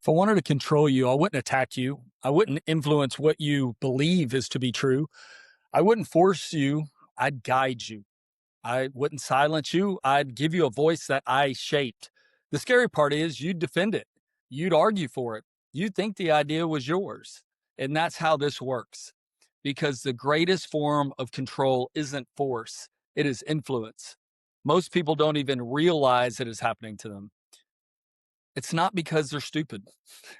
If I wanted to control you, I wouldn't attack you. I wouldn't influence what you believe is to be true. I wouldn't force you. I'd guide you. I wouldn't silence you. I'd give you a voice that I shaped. The scary part is you'd defend it. You'd argue for it. You'd think the idea was yours. And that's how this works. Because the greatest form of control isn't force, it is influence. Most people don't even realize it is happening to them. It's not because they're stupid,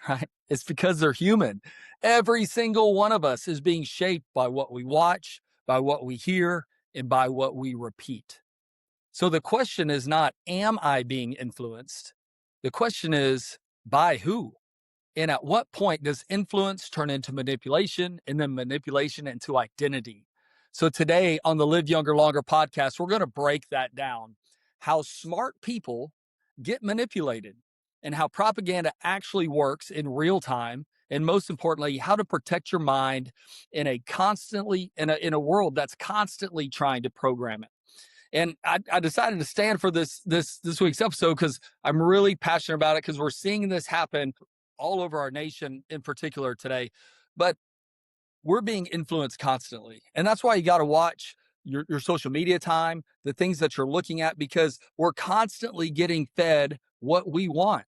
right? It's because they're human. Every single one of us is being shaped by what we watch, by what we hear, and by what we repeat. So the question is not, am I being influenced? The question is, by who? And at what point does influence turn into manipulation and then manipulation into identity? So today on the Live Younger, Longer podcast, we're going to break that down. How smart people get manipulated and how propaganda actually works in real time. And most importantly, how to protect your mind in a world that's constantly trying to program it. And I decided to stand for this week's episode because I'm really passionate about it, because we're seeing this happen all over our nation in particular today. But we're being influenced constantly. And that's why you got to watch your social media time, the things that you're looking at, because we're constantly getting fed what we want.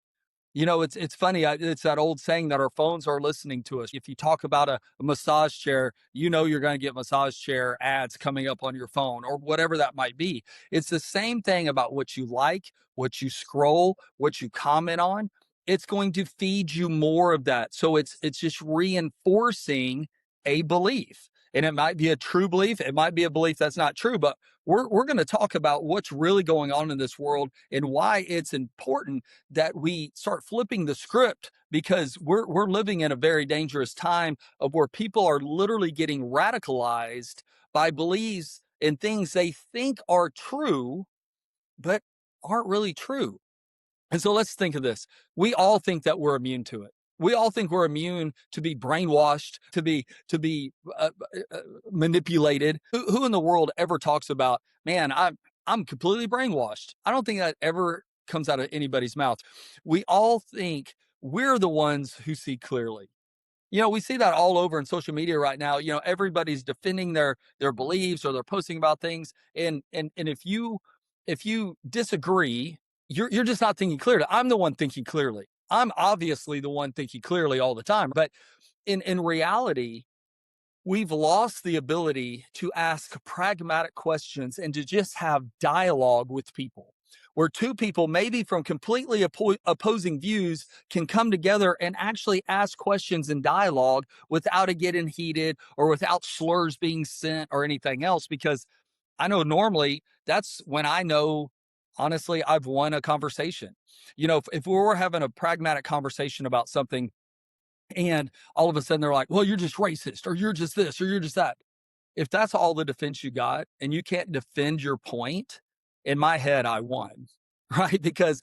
It's funny. It's that old saying that our phones are listening to us. If you talk about a massage chair, you're going to get massage chair ads coming up on your phone or whatever that might be. It's the same thing about what you like, what you scroll, what you comment on. It's going to feed you more of that. So it's just reinforcing a belief. And it might be a true belief. It might be a belief that's not true, but we're going to talk about what's really going on in this world and why it's important that we start flipping the script, because we're living in a very dangerous time of where people are literally getting radicalized by beliefs and things they think are true, but aren't really true. And so let's think of this. We all think that we're immune to it. We all think we're immune to be brainwashed, to be manipulated. Who in the world ever talks about, man, I'm completely brainwashed? I don't think that ever comes out of anybody's mouth. We all think we're the ones who see clearly. We see that all over in social media right now. Everybody's defending their beliefs, or they're posting about things. And if you disagree, you're just not thinking clearly. I'm the one thinking clearly. I'm obviously the one thinking clearly all the time. But in reality, we've lost the ability to ask pragmatic questions and to just have dialogue with people, where two people, maybe from completely opposing views, can come together and actually ask questions in dialogue without it getting heated or without slurs being sent or anything else. Because I know normally that's when I know, honestly, I've won a conversation. If we were having a pragmatic conversation about something, and all of a sudden they're like, well, you're just racist, or you're just this, or you're just that. If that's all the defense you got and you can't defend your point, in my head, I won, right? Because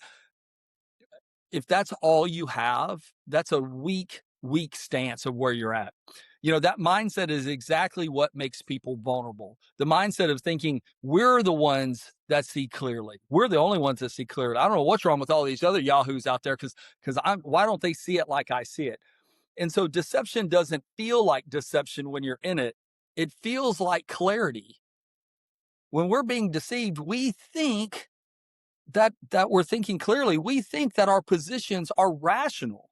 if that's all you have, that's a weak stance of where you're at. That mindset is exactly what makes people vulnerable. The mindset of thinking we're the ones that see clearly. We're the only ones that see clearly. I don't know what's wrong with all these other yahoos out there, because why don't they see it like I see it? And so deception doesn't feel like deception when you're in it. It feels like clarity. When we're being deceived, we think that we're thinking clearly. We think that our positions are rational.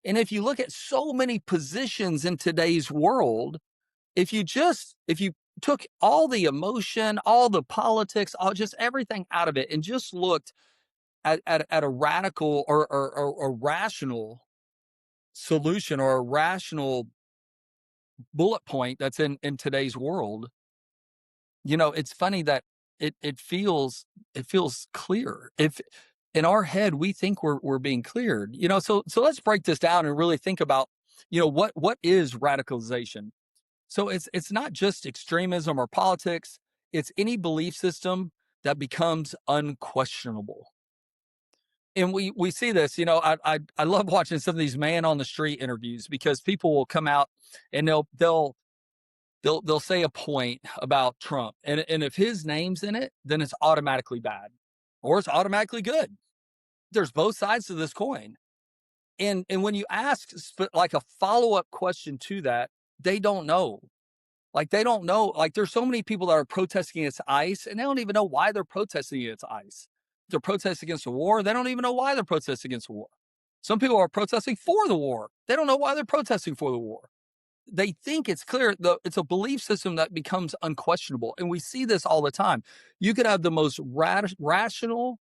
And if you look at so many positions in today's world, if you took all the emotion, all the politics, just everything out of it, and just looked at a radical or a rational solution, or a rational bullet point that's in today's world, it's funny that it feels clear. If in our head we think we're being cleared, so let's break this down and really think about, what is radicalization. So it's not just extremism or politics. It's any belief system that becomes unquestionable. And we see this, I love watching some of these man on the street interviews, because people will come out and they'll say a point about Trump, and if his name's in it, then it's automatically bad, or it's automatically good. There's both sides to this coin. And when you ask like a follow-up question to that, they don't know. Like they don't know. Like there's so many people that are protesting against ICE and they don't even know why they're protesting against ICE. They're protesting against the war. They don't even know why they're protesting against the war. Some people are protesting for the war. They don't know why they're protesting for the war. They think it's clear. It's a belief system that becomes unquestionable. And we see this all the time. You could have the most rational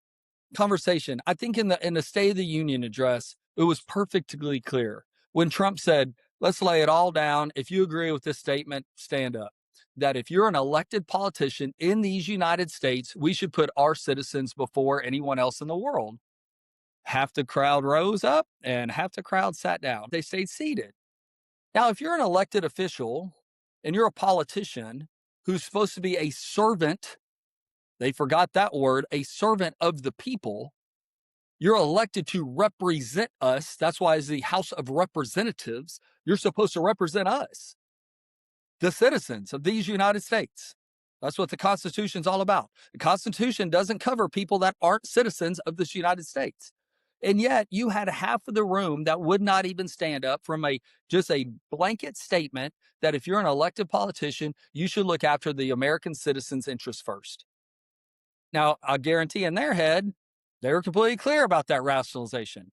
conversation. I think in the State of the Union address, it was perfectly clear when Trump said, let's lay it all down. If you agree with this statement, stand up. That if you're an elected politician in these United States, we should put our citizens before anyone else in the world. Half the crowd rose up and half the crowd sat down. They stayed seated. Now, if you're an elected official and you're a politician who's supposed to be a servant, they forgot that word, a servant of the people, you're elected to represent us. That's why it's the House of Representatives. You're supposed to represent us, the citizens of these United States. That's what the Constitution's all about. The Constitution doesn't cover people that aren't citizens of this United States. And yet you had half of the room that would not even stand up from just a blanket statement that if you're an elected politician, you should look after the American citizens' interests first. Now, I guarantee in their head, they were completely clear about that rationalization.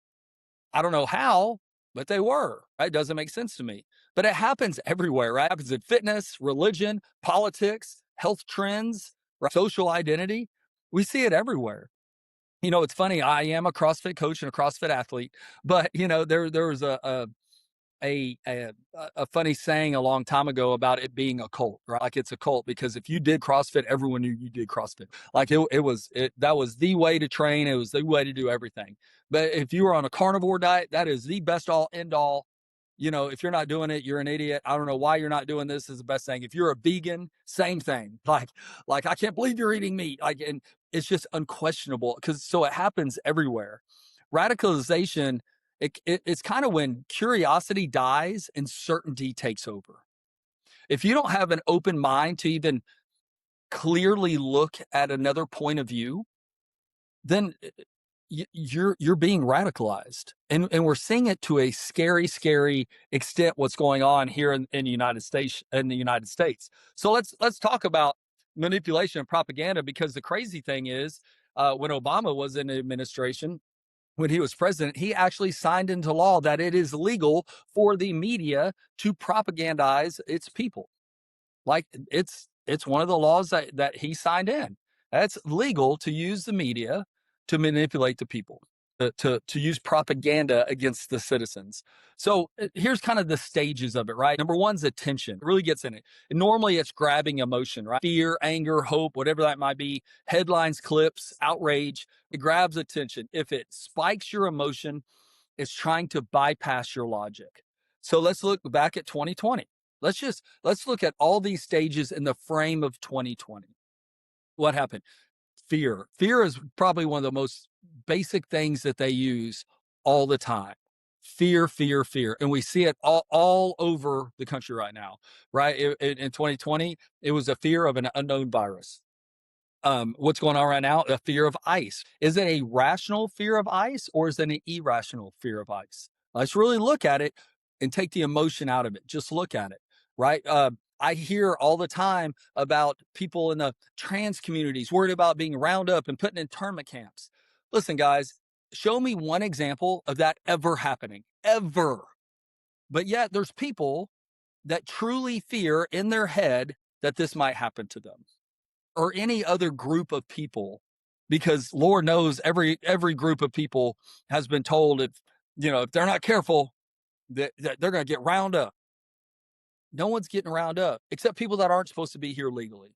I don't know how, but they were. Right? It doesn't make sense to me. But it happens everywhere, right? It happens in fitness, religion, politics, health trends, right? Social identity. We see it everywhere. You know, it's funny. I am a CrossFit coach and a CrossFit athlete, but you know, there was a a funny saying a long time ago about it being a cult, right? Like it's a cult because if you did CrossFit, everyone knew you did CrossFit. Like that was the way to train. It was the way to do everything. But if you were on a carnivore diet, that is the best all end all. You know, if you're not doing it, you're an idiot. I don't know why you're not doing this is the best thing. If you're a vegan, same thing. Like I can't believe you're eating meat. Like, and it's just unquestionable because so it happens everywhere. Radicalization, it's kind of when curiosity dies and certainty takes over. If you don't have an open mind to even clearly look at another point of view, then you're being radicalized, and we're seeing it to a scary extent. What's going on here in the United States? So let's talk about manipulation and propaganda because the crazy thing is, when Obama was in administration, when he was president, he actually signed into law that it is legal for the media to propagandize its people. Like it's one of the laws that he signed in. That's legal to use the media to manipulate the people, to use propaganda against the citizens. So here's kind of the stages of it, right? Number one's attention. It really gets in it. And normally it's grabbing emotion, right? Fear, anger, hope, whatever that might be, headlines, clips, outrage. It grabs attention. If it spikes your emotion, it's trying to bypass your logic. So let's look back at 2020. Let's look at all these stages in the frame of 2020. What happened? Fear. Fear is probably one of the most basic things that they use all the time. Fear, fear, fear. And we see it all over the country right now, right? In 2020, it was a fear of an unknown virus. What's going on right now? A fear of ICE. Is it a rational fear of ICE or is it an irrational fear of ICE? Let's really look at it and take the emotion out of it. Just look at it, right? I hear all the time about people in the trans communities worried about being rounded up and put in internment camps. Listen, guys, show me one example of that ever happening, ever. But yet there's people that truly fear in their head that this might happen to them or any other group of people, because Lord knows every group of people has been told if they're not careful that they're going to get round up. No one's getting round up except people that aren't supposed to be here legally.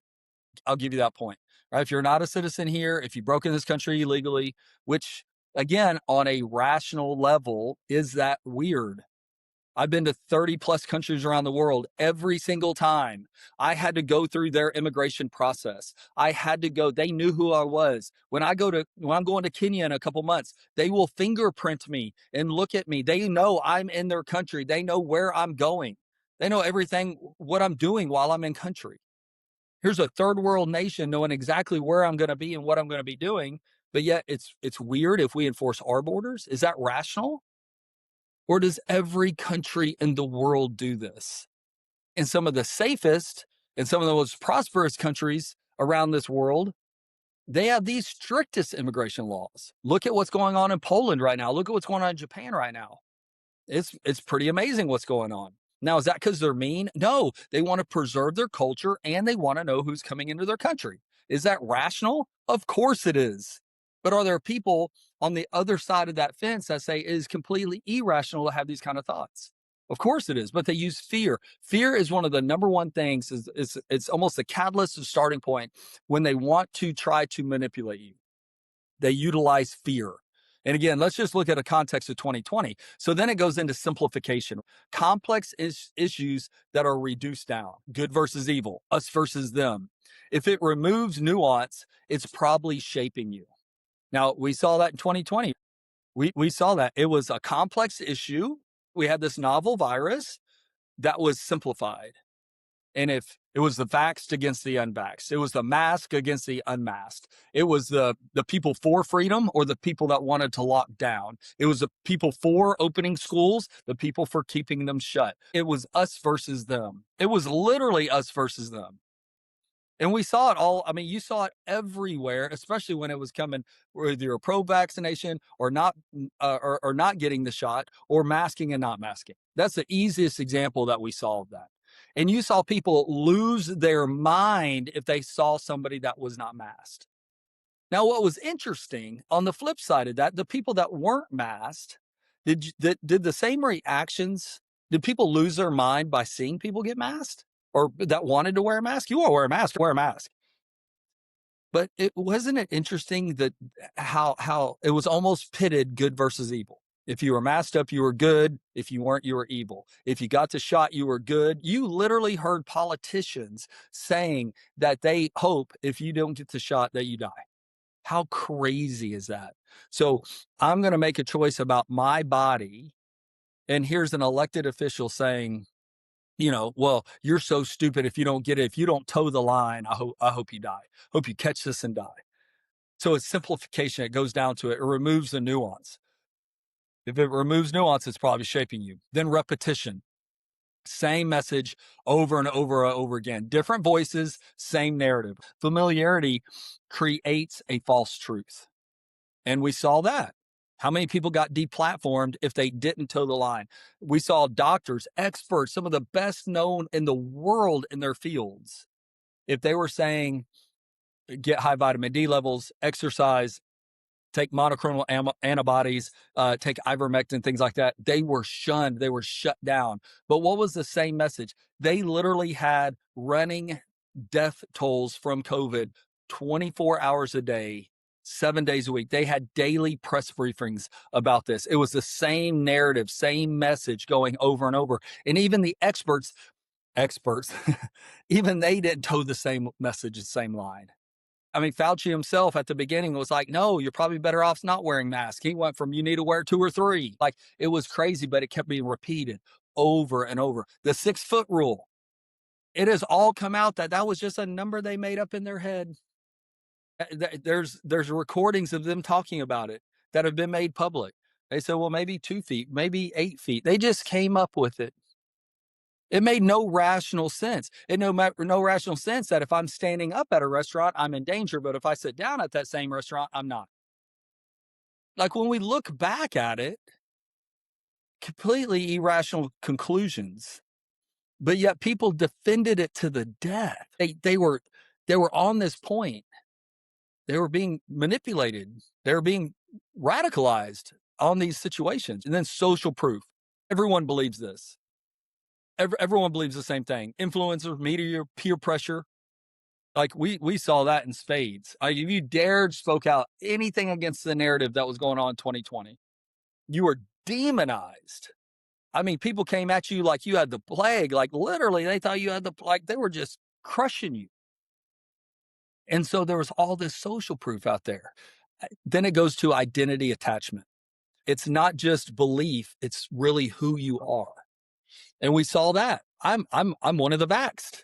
I'll give you that point, right? If you're not a citizen here, if you broke in this country illegally, which again, on a rational level, is that weird? I've been to 30 plus countries around the world. Every single time I had to go through their immigration process. I had to go, they knew who I was. When I'm going to Kenya in a couple months, they will fingerprint me and look at me. They know I'm in their country. They know where I'm going. They know everything, what I'm doing while I'm in country. Here's a third world nation knowing exactly where I'm going to be and what I'm going to be doing. But yet it's weird if we enforce our borders. Is that rational? Or does every country in the world do this? And some of the safest and some of the most prosperous countries around this world, they have these strictest immigration laws. Look at what's going on in Poland right now. Look at what's going on in Japan right now. It's pretty amazing what's going on. Now, is that because they're mean? No, they want to preserve their culture and they want to know who's coming into their country. Is that rational? Of course it is. But are there people on the other side of that fence that say it is completely irrational to have these kind of thoughts? Of course it is, but they use fear. Fear is one of the number one things. It's almost the catalyst and starting point when they want to try to manipulate you. They utilize fear. And again, let's just look at a context of 2020. So then it goes into simplification, complex issues that are reduced down, good versus evil, us versus them. If it removes nuance, it's probably shaping you. Now, we saw that in 2020. We saw that it was a complex issue. We had this novel virus that was simplified. And if it was the vaxxed against the unvaxxed, it was the mask against the unmasked, it was the people for freedom or the people that wanted to lock down. It was the people for opening schools, the people for keeping them shut. It was us versus them. It was literally us versus them. And we saw it all. I mean, you saw it everywhere, especially when it was coming, whether you're pro vaccination or not, or not getting the shot, or masking and not masking. That's the easiest example that we saw of that. And you saw people lose their mind if they saw somebody that was not masked. Now, what was interesting on the flip side of that, the people that weren't masked, did the same reactions? Did people lose their mind by seeing people get masked? Or that wanted to wear a mask? You want to wear a mask, wear a mask. But wasn't it interesting that how it was almost pitted good versus evil. If you were masked up, you were good. If you weren't, you were evil. If you got the shot, you were good. You literally heard politicians saying that they hope if you don't get the shot that you die. How crazy is that? So I'm going to make a choice about my body. And here's an elected official saying, well, you're so stupid if you don't get it. If you don't toe the line, I hope you die. Hope you catch this and die. So it's simplification. It goes down to it. It removes the nuance. If it removes nuance, it's probably shaping you. Then repetition. Same message over and over and over again. Different voices, same narrative. Familiarity creates a false truth. And we saw that. How many people got deplatformed if they didn't toe the line? We saw doctors, experts, some of the best known in the world in their fields. If they were saying, get high vitamin D levels, exercise, take monoclonal antibodies, take ivermectin, things like that, they were shunned. They were shut down. But what was the same message? They literally had running death tolls from COVID 24 hours a day, 7 days a week. They had daily press briefings about this. It was the same narrative, same message going over and over. And even the experts, even they didn't toe the same message, the same line. I mean, Fauci himself at the beginning was like, no, you're probably better off not wearing masks. He went from you need to wear 2 or 3. Like, it was crazy, but it kept being repeated over and over. The 6-foot rule. It has all come out that was just a number they made up in their head. There's recordings of them talking about it that have been made public. They said, well, maybe 2 feet, maybe 8 feet. They just came up with it. It made no rational sense. It made no rational sense that if I'm standing up at a restaurant, I'm in danger. But if I sit down at that same restaurant, I'm not. Like, when we look back at it, completely irrational conclusions, but yet people defended it to the death. They were on this point. They were being manipulated. They were being radicalized on these situations. And then social proof. Everyone believes this. Everyone believes the same thing. Influencers, media, peer pressure. Like, we saw that in spades. If you dared spoke out anything against the narrative that was going on in 2020, you were demonized. I mean, people came at you like you had the plague. Like, literally, they thought you had they were just crushing you. And so there was all this social proof out there. Then it goes to identity attachment. It's not just belief, it's really who you are. And we saw that. I'm one of the vaxxed.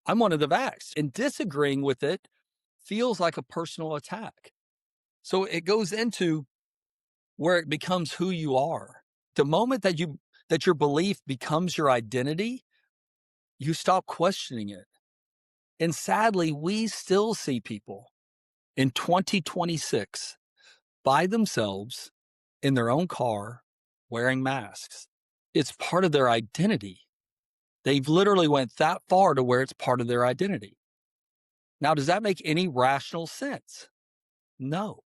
I'm one of the vaxxed. And disagreeing with it feels like a personal attack. So it goes into where it becomes who you are. The moment that your belief becomes your identity, you stop questioning it. And sadly, we still see people in 2026 by themselves in their own car wearing masks. It's part of their identity. They've literally went that far to where it's part of their identity. Now, does that make any rational sense? No.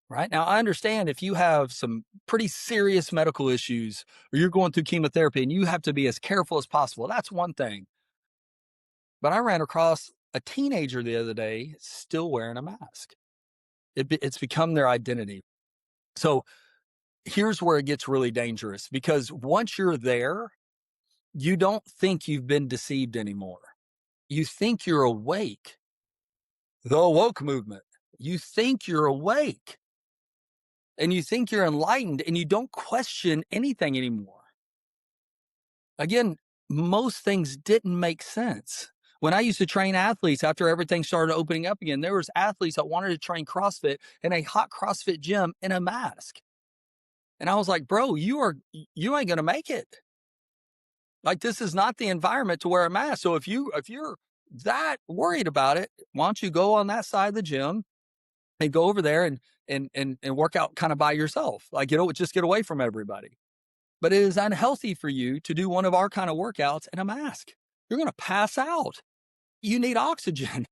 Right? Now, I understand if you have some pretty serious medical issues or you're going through chemotherapy and you have to be as careful as possible. That's one thing. But I ran across a teenager the other day still wearing a mask. It's become their identity. So here's where it gets really dangerous, because once you're there, you don't think you've been deceived anymore. You think you're awake. The woke movement. You think you're awake and you think you're enlightened and you don't question anything anymore. Again, most things didn't make sense. When I used to train athletes after everything started opening up again, there was athletes that wanted to train CrossFit in a hot CrossFit gym in a mask. And I was like, bro, you ain't going to make it. Like, this is not the environment to wear a mask. So if you're that worried about it, why don't you go on that side of the gym and go over there and work out kind of by yourself? Like, just get away from everybody. But it is unhealthy for you to do one of our kind of workouts in a mask. You're going to pass out. You need oxygen.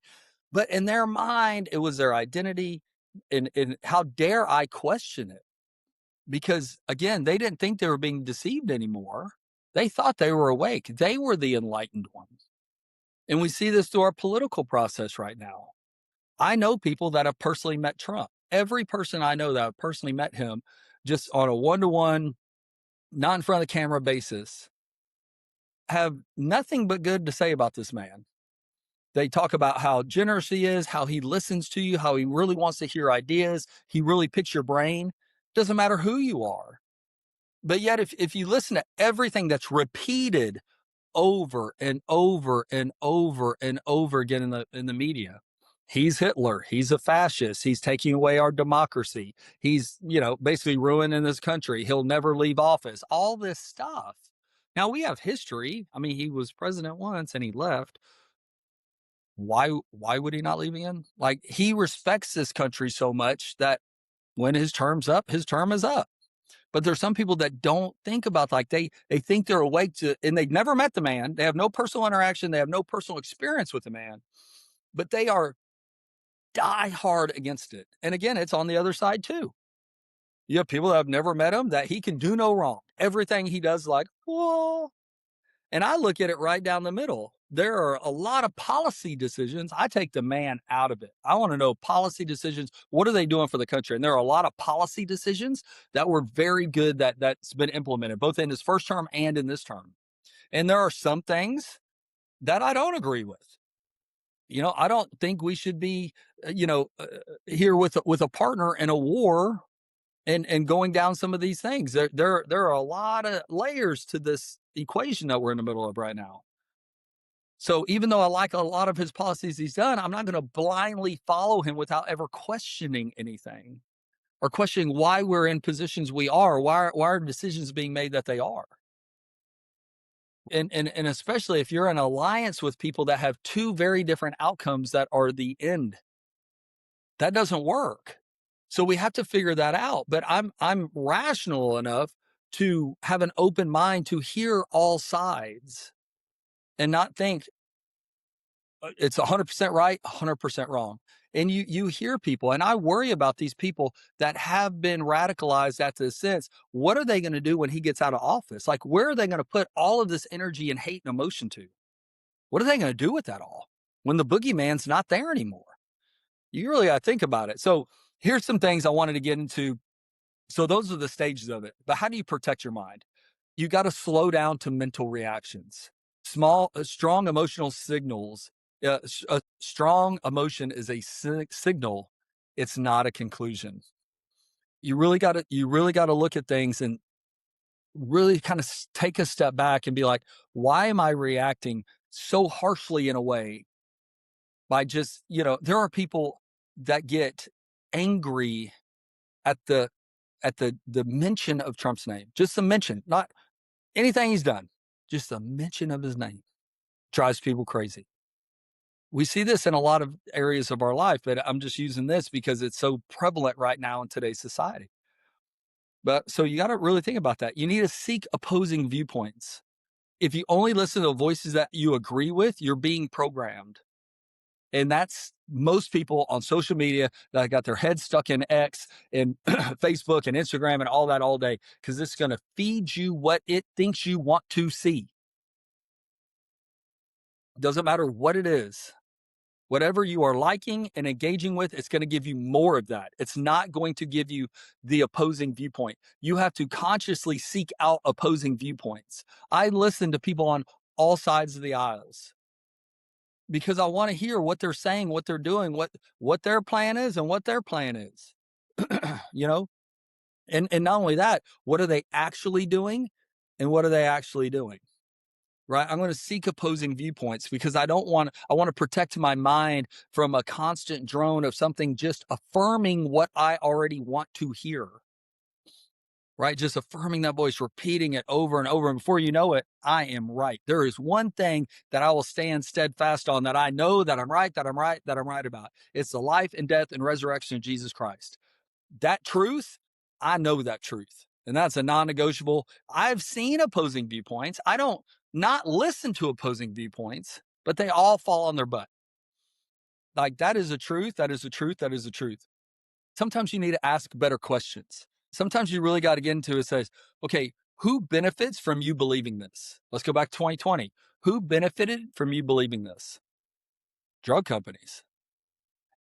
But in their mind, it was their identity. And how dare I question it? Because again, they didn't think they were being deceived anymore. They thought they were awake. They were the enlightened ones. And we see this through our political process right now. I know people that have personally met Trump. Every person I know that have personally met him, just on a one-to-one, not in front of the camera basis, have nothing but good to say about this man. They talk about how generous he is, how he listens to you, how he really wants to hear ideas. He really picks your brain. Doesn't matter who you are. But yet, if you listen to everything that's repeated over and over and over and over again in the media, he's Hitler, he's a fascist, he's taking away our democracy, he's, basically ruining this country, he'll never leave office, all this stuff. Now, we have history. I mean, he was president once and he left. Why would he not leave again? Like, he respects this country so much that when his term's up, his term is up. But there's some people that don't think about, like, they think they're awake to, and they've never met the man. They have no personal interaction. They have no personal experience with the man, but they are die hard against it. And again, it's on the other side too. You have people that have never met him, that he can do no wrong. Everything he does, like, whoa. And I look at it right down the middle. There are a lot of policy decisions. I take the man out of it. I want to know policy decisions. What are they doing for the country? And there are a lot of policy decisions that were very good that's been implemented, both in his first term and in this term. And there are some things that I don't agree with. I don't think we should be, here with a partner in a war and going down some of these things. There are a lot of layers to this equation that we're in the middle of right now. So even though I like a lot of his policies he's done, I'm not going to blindly follow him without ever questioning anything or questioning why we're in positions we are, why are decisions being made that they are. And especially if you're in alliance with people that have two very different outcomes that are the end, that doesn't work. So we have to figure that out. But I'm rational enough to have an open mind to hear all sides and not think it's 100% right, 100% wrong. And you hear people, and I worry about these people that have been radicalized at this sense. What are they going to do when he gets out of office? Like, where are they going to put all of this energy and hate and emotion to? What are they going to do with that all when the boogeyman's not there anymore? You really got to think about it. So here's some things I wanted to get into. So those are the stages of it. But how do you protect your mind? You got to slow down to mental reactions. Strong emotional signals. A strong emotion is a signal. It's not a conclusion. You really got to look at things and really kind of take a step back and be like, why am I reacting so harshly in a way? By just, there are people that get angry at the at the mention of Trump's name, just the mention, not anything he's done, just the mention of his name drives people crazy. We see this in a lot of areas of our life, but I'm just using this because it's so prevalent right now in today's society. But so you got to really think about that. You need to seek opposing viewpoints. If you only listen to voices that you agree with, you're being programmed. And that's most people on social media that got their heads stuck in X and Facebook and Instagram and all that all day, because it's going to feed you what it thinks you want to see. Doesn't matter what it is. Whatever you are liking and engaging with, it's going to give you more of that. It's not going to give you the opposing viewpoint. You have to consciously seek out opposing viewpoints. I listen to people on all sides of the aisles because I want to hear what they're saying, what they're doing, what their plan is and what their plan is. You know? And not only that, what are they actually doing and what are they actually doing? Right? I'm going to seek opposing viewpoints because I want to protect my mind from a constant drone of something just affirming what I already want to hear. Right? Just affirming that voice, repeating it over and over. And before you know it, I am right. There is one thing that I will stand steadfast on, that I know that I'm right, that I'm right, that I'm right about. It's the life and death and resurrection of Jesus Christ. That truth, I know that truth. And that's a non-negotiable. I've seen opposing viewpoints. I don't not listen to opposing viewpoints, but they all fall on their butt. Like, that is a truth. That is a truth. That is a truth. Sometimes you need to ask better questions. Sometimes you really got to get into it. Says, okay, who benefits from you believing this? Let's go back to 2020. Who benefited from you believing this? Drug companies.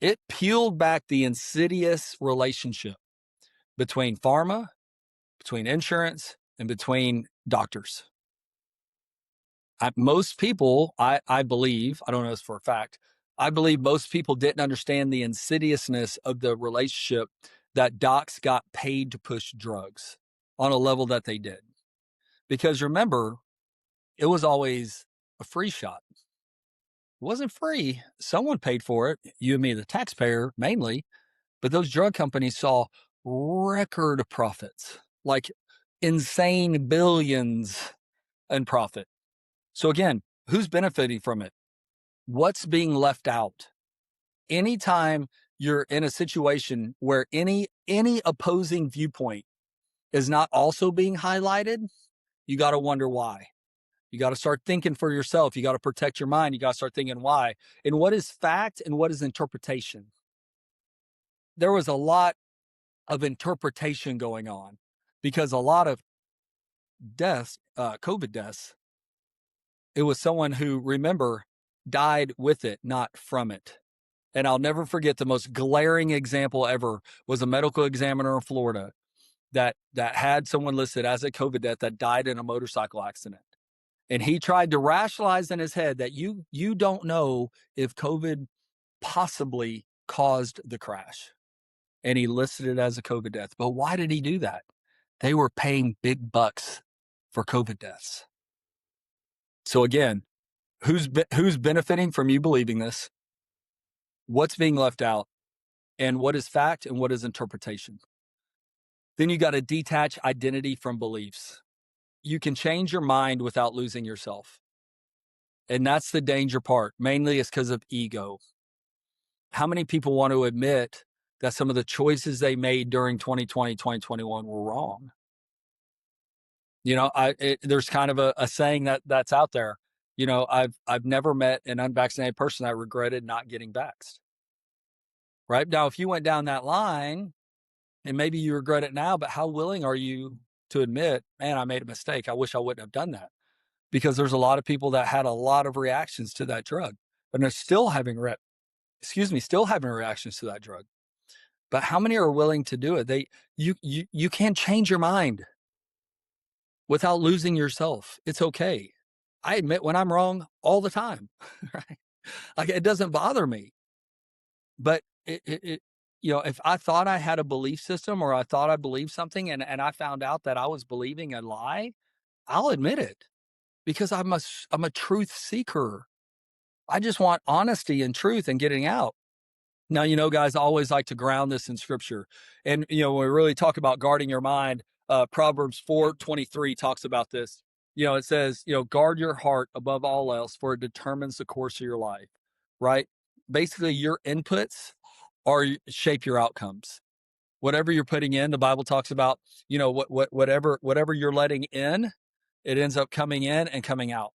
It peeled back the insidious relationship between pharma, between insurance, and between doctors. Most people, I believe, I don't know this for a fact, I believe most people didn't understand the insidiousness of the relationship that docs got paid to push drugs on a level that they did. Because remember, it was always a free shot. It wasn't free. Someone paid for it, you and me, the taxpayer mainly, but those drug companies saw record profits, like insane billions in profit. So again, who's benefiting from it? What's being left out? Anytime you're in a situation where any opposing viewpoint is not also being highlighted, you got to wonder why. You got to start thinking for yourself. You got to protect your mind. You got to start thinking why. And what is fact and what is interpretation? There was a lot of interpretation going on because a lot of deaths, COVID deaths, it was someone who, remember, died with it, not from it. And I'll never forget, the most glaring example ever was a medical examiner in Florida that had someone listed as a COVID death that died in a motorcycle accident. And he tried to rationalize in his head that you don't know if COVID possibly caused the crash. And he listed it as a COVID death. But why did he do that? They were paying big bucks for COVID deaths. So again, who's benefiting from you believing this? What's being left out? And what is fact and what is interpretation? Then you got to detach identity from beliefs. You can change your mind without losing yourself. And that's the danger part. Mainly it's because of ego. How many people want to admit that some of the choices they made during 2020, 2021 were wrong? You know, there's kind of a saying that's out there. You know, I've never met an unvaccinated person that regretted not getting vaxxed. Right now, if you went down that line, and maybe you regret it now, but how willing are you to admit, man, I made a mistake. I wish I wouldn't have done that. Because there's a lot of people that had a lot of reactions to that drug, and they're still having still having reactions to that drug. But how many are willing to do it? You can't change your mind without losing yourself. It's okay. I admit when I'm wrong all the time, right? Like, it doesn't bother me. But you know, if I thought I had a belief system or I thought I believed something and I found out that I was believing a lie, I'll admit it because I'm a truth seeker. I just want honesty and truth and getting out. Now, guys, I always like to ground this in scripture. And, when we really talk about guarding your mind, Proverbs 4:23 talks about this. It says, guard your heart above all else, for it determines the course of your life, right? Basically, your inputs shape your outcomes. Whatever you're putting in, the Bible talks about, whatever you're letting in, it ends up coming in and coming out,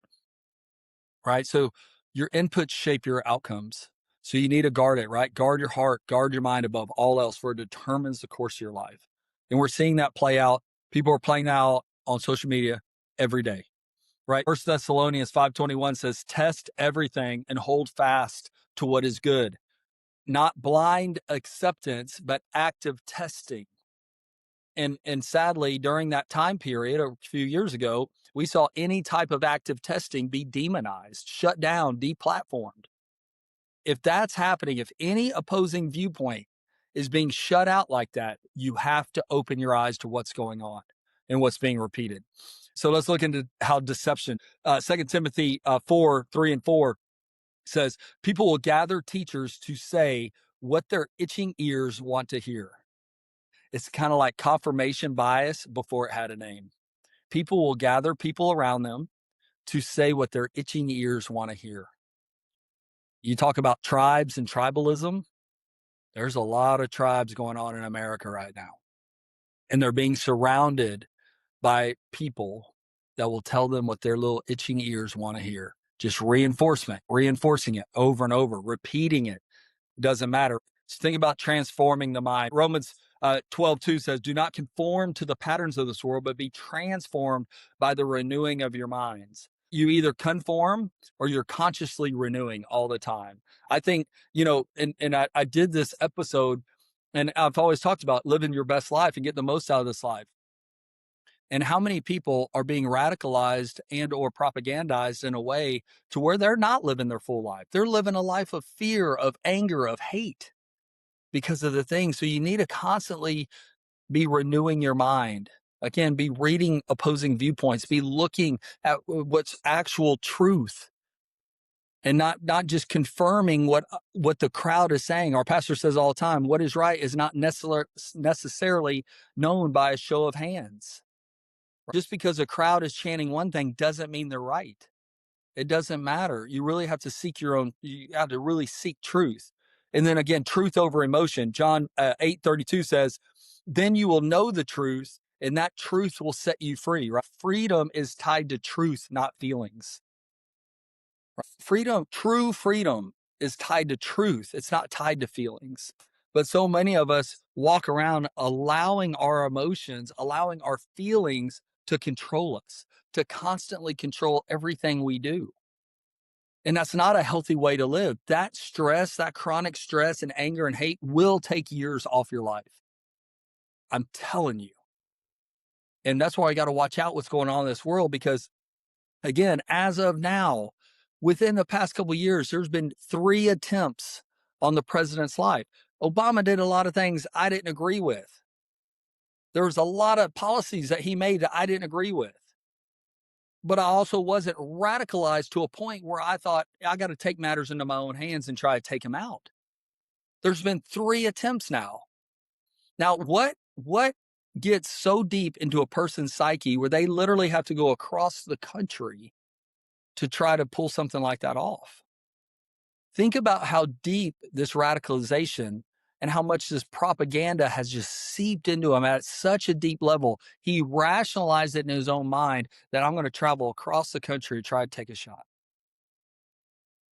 right? So your inputs shape your outcomes. So you need to guard it, right? Guard your heart, guard your mind above all else, for it determines the course of your life. And we're seeing that play out. People are playing out on social media every day, right? 1 Thessalonians 5:21 says, test everything and hold fast to what is good. Not blind acceptance, but active testing. And sadly, during that time period, a few years ago, we saw any type of active testing be demonized, shut down, deplatformed. If that's happening, if any opposing viewpoint is being shut out like that, you have to open your eyes to what's going on and what's being repeated. So let's look into how deception. 2 Timothy 4:3-4 says, people will gather teachers to say what their itching ears want to hear. It's kind of like confirmation bias before it had a name. People will gather people around them to say what their itching ears want to hear. You talk about tribes and tribalism. There's a lot of tribes going on in America right now. And they're being surrounded by people that will tell them what their little itching ears want to hear. Just reinforcing it over and over, repeating it. Doesn't matter. Just think about transforming the mind. Romans 12:2 says, do not conform to the patterns of this world, but be transformed by the renewing of your minds. You either conform or you're consciously renewing all the time. I think, and I did this episode, and I've always talked about living your best life and getting the most out of this life. And how many people are being radicalized and or propagandized in a way to where they're not living their full life. They're living a life of fear, of anger, of hate because of the thing. So you need to constantly be renewing your mind. Again, be reading opposing viewpoints, be looking at what's actual truth and not just confirming what the crowd is saying. Our pastor says all the time, what is right is not necessarily known by a show of hands. Just because a crowd is chanting one thing doesn't mean they're right. It doesn't matter. You really have to seek you have to really seek truth. And then again, truth over emotion. John 8:32 says, then you will know the truth and that truth will set you free, right? Freedom is tied to truth, not feelings. True freedom is tied to truth. It's not tied to feelings. But so many of us walk around allowing our emotions, allowing our feelings to control us, to constantly control everything we do. And that's not a healthy way to live. That stress, that chronic stress and anger and hate will take years off your life. I'm telling you. And that's why I got to watch out what's going on in this world, because again, as of now, within the past couple of years, there's been 3 attempts on the president's life. Obama did a lot of things I didn't agree with. There was a lot of policies that he made that I didn't agree with. But I also wasn't radicalized to a point where I thought I got to take matters into my own hands and try to take him out. There's been 3 attempts now. Now, what gets so deep into a person's psyche where they literally have to go across the country to try to pull something like that off? Think about how deep this radicalization and how much this propaganda has just seeped into him at such a deep level. He rationalized it in his own mind that I'm going to travel across the country to try to take a shot.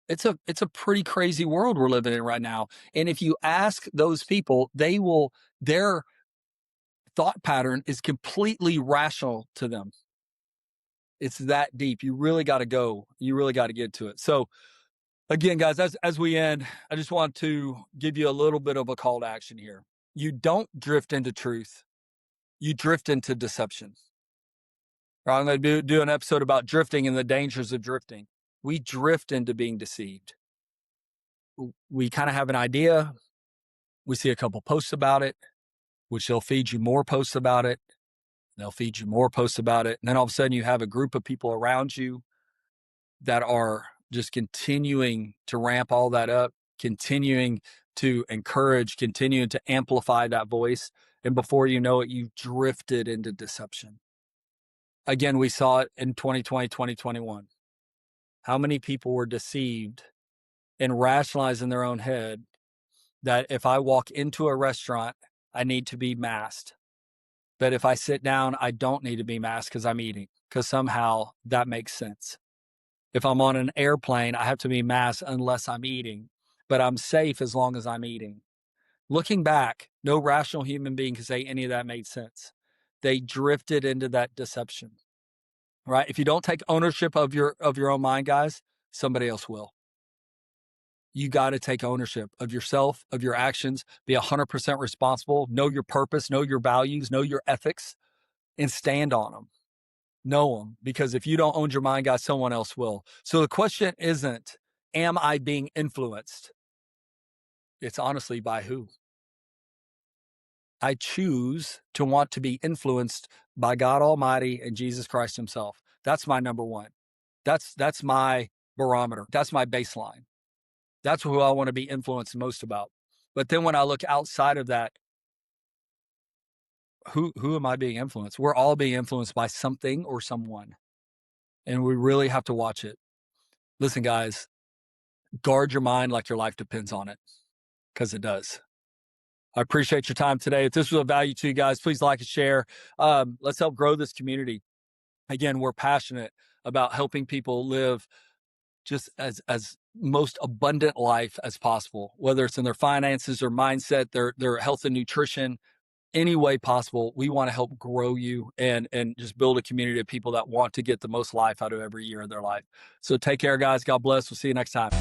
It's a pretty crazy world we're living in right now. And if you ask those people, their thought pattern is completely rational to them. It's that deep. You really got to go. You really got to get to it. So again, guys, as we end, I just want to give you a little bit of a call to action here. You don't drift into truth. You drift into deception. Right, I'm going to do an episode about drifting and the dangers of drifting. We drift into being deceived. We kind of have an idea. We see a couple posts about it, which they'll feed you more posts about it. They'll feed you more posts about it. And then all of a sudden you have a group of people around you that are just continuing to ramp all that up, continuing to encourage, continue to amplify that voice. And before you know it, you've drifted into deception. Again, we saw it in 2020, 2021. How many people were deceived and rationalized in their own head that if I walk into a restaurant, I need to be masked. But if I sit down, I don't need to be masked because I'm eating, because somehow that makes sense. If I'm on an airplane, I have to be masked unless I'm eating, but I'm safe as long as I'm eating. Looking back, no rational human being can say any of that made sense. They drifted into that deception, right? If you don't take ownership of your own mind, guys, somebody else will. You got to take ownership of yourself, of your actions, be 100% responsible, know your purpose, know your values, know your ethics, and stand on them. Know them, because if you don't own your mind, guys, someone else will. So the question isn't, am I being influenced? It's honestly, by who? I choose to want to be influenced by God Almighty and Jesus Christ himself. That's my number one. That's my barometer. That's my baseline. That's who I want to be influenced most about. But then when I look outside of that, who am I being influenced? We're all being influenced by something or someone. And we really have to watch it. Listen, guys, guard your mind like your life depends on it, because it does. I appreciate your time today. If this was of value to you guys, please like and share. Let's help grow this community. Again, we're passionate about helping people live just as most abundant life as possible, whether it's in their finances or mindset, their health and nutrition, any way possible. We want to help grow you and just build a community of people that want to get the most life out of every year of their life. So take care, guys. God bless. We'll see you next time.